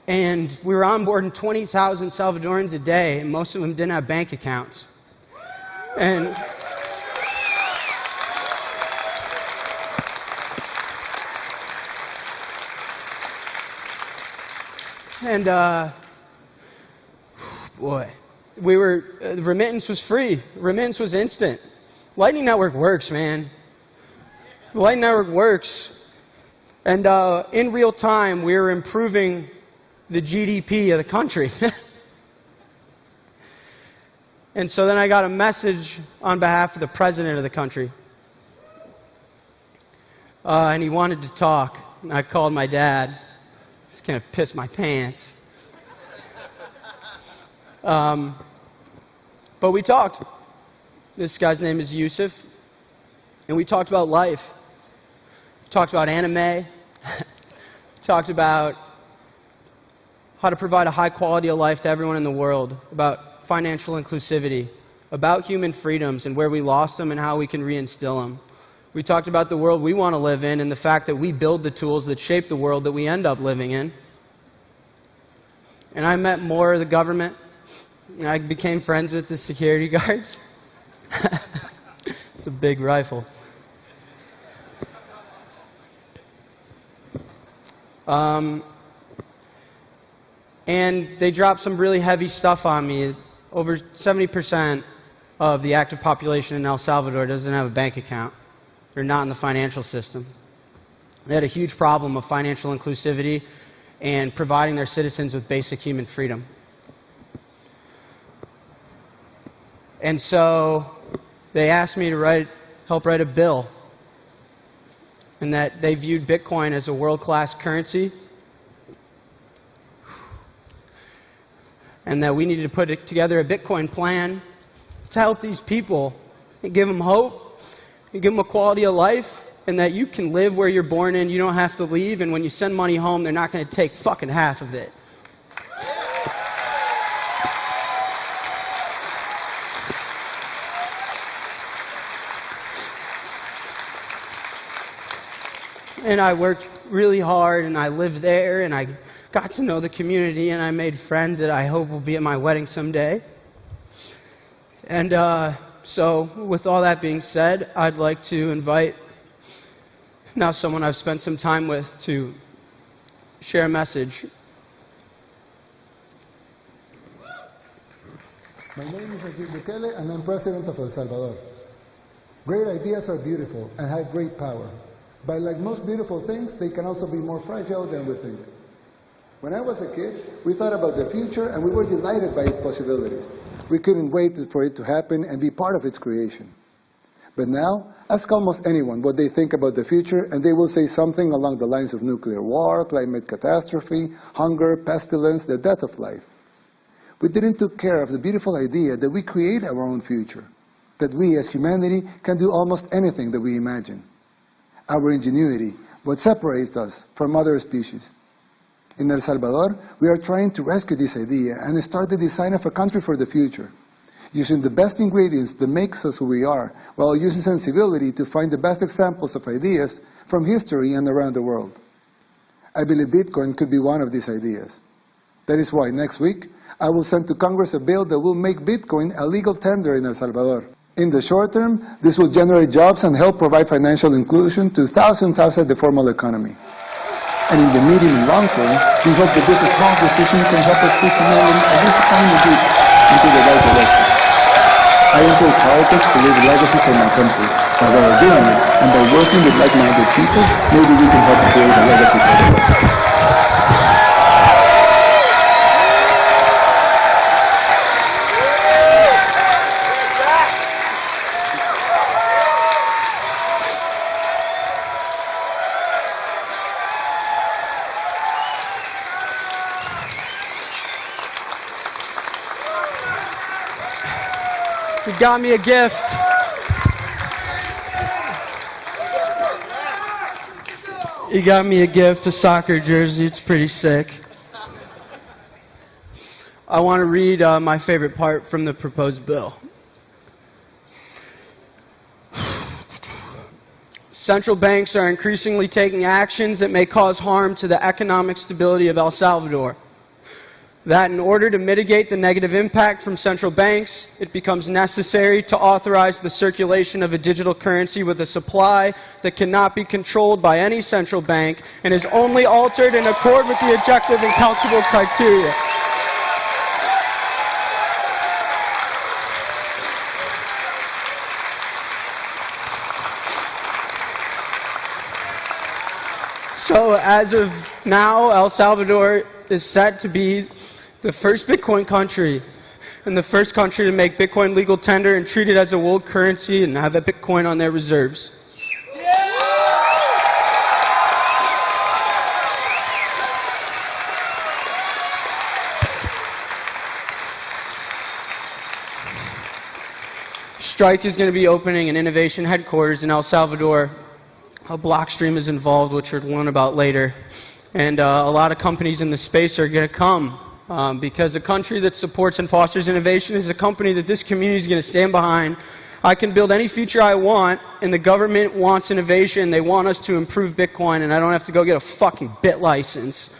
And we were onboarding 20,000 Salvadorans a day, and most of them didn't have bank accounts. And boy, the remittance was free. Remittance was instant. Lightning Network works, man. The Lightning Network works. And in real time, we were improving the GDP of the country. And so then I got a message on behalf of the president of the country. And he wanted to talk. And I called my dad. Just kind of pissed my pants. But we talked. This guy's name is Yusuf. And we talked about life. We talked about anime. We talked about how to provide a high quality of life to everyone in the world, about financial inclusivity, about human freedoms and where we lost them and how we can reinstill them. We talked about the world we want to live in and the fact that we build the tools that shape the world that we end up living in. And I met more of the government. I became friends with the security guards. It's a big rifle. And they dropped some really heavy stuff on me. Over 70% of the active population in El Salvador doesn't have a bank account. They're not in the financial system. They had a huge problem of financial inclusivity and providing their citizens with basic human freedom. And so they asked me to help write a bill, and that they viewed Bitcoin as a world-class currency, and that we needed to put together a Bitcoin plan to help these people and give them hope and give them a quality of life, and that you can live where you're born in, you don't have to leave, and when you send money home, they're not going to take fucking half of it. And I worked really hard, and I lived there, and I got to know the community, and I made friends that I hope will be at my wedding someday. And so, with all that being said, I'd like to invite now someone I've spent some time with to share a message. My name is Nayib Bukele, and I'm President of El Salvador. Great ideas are beautiful and have great power. But like most beautiful things, they can also be more fragile than we think. When I was a kid, we thought about the future and we were delighted by its possibilities. We couldn't wait for it to happen and be part of its creation. But now, ask almost anyone what they think about the future and they will say something along the lines of nuclear war, climate catastrophe, hunger, pestilence, the death of life. We didn't take care of the beautiful idea that we create our own future, that we as humanity can do almost anything that we imagine. Our ingenuity, what separates us from other species. In El Salvador, we are trying to rescue this idea and start the design of a country for the future, using the best ingredients that makes us who we are, while using sensibility to find the best examples of ideas from history and around the world. I believe Bitcoin could be one of these ideas. That is why next week, I will send to Congress a bill that will make Bitcoin a legal tender in El Salvador. In the short term, this will generate jobs and help provide financial inclusion to thousands outside the formal economy. And in the medium and long term, we hope that this small decision can help us push humanity and this economy deep into the right direction. I enter politics to leave a legacy for my country. By way of doing it, and by working with like-minded people, maybe we can help create a legacy for the world. He got me a gift. He got me a gift, a soccer jersey. It's pretty sick. I want to read my favorite part from the proposed bill. Central banks are increasingly taking actions that may cause harm to the economic stability of El Salvador. that in order to mitigate the negative impact from central banks, it becomes necessary to authorize the circulation of a digital currency with a supply that cannot be controlled by any central bank and is only altered in accord with the objective and calculable criteria. So as of now, El Salvador is set to be the first Bitcoin country and the first country to make Bitcoin legal tender and treat it as a world currency and have a Bitcoin on their reserves. Strike is going to be opening an innovation headquarters in El Salvador. Blockstream is involved, which we'll learn about later. And a lot of companies in the space are going to come because a country that supports and fosters innovation is a company that this community is going to stand behind. I can build any feature I want, and the government wants innovation. They want us to improve Bitcoin, and I don't have to go get a fucking bit license.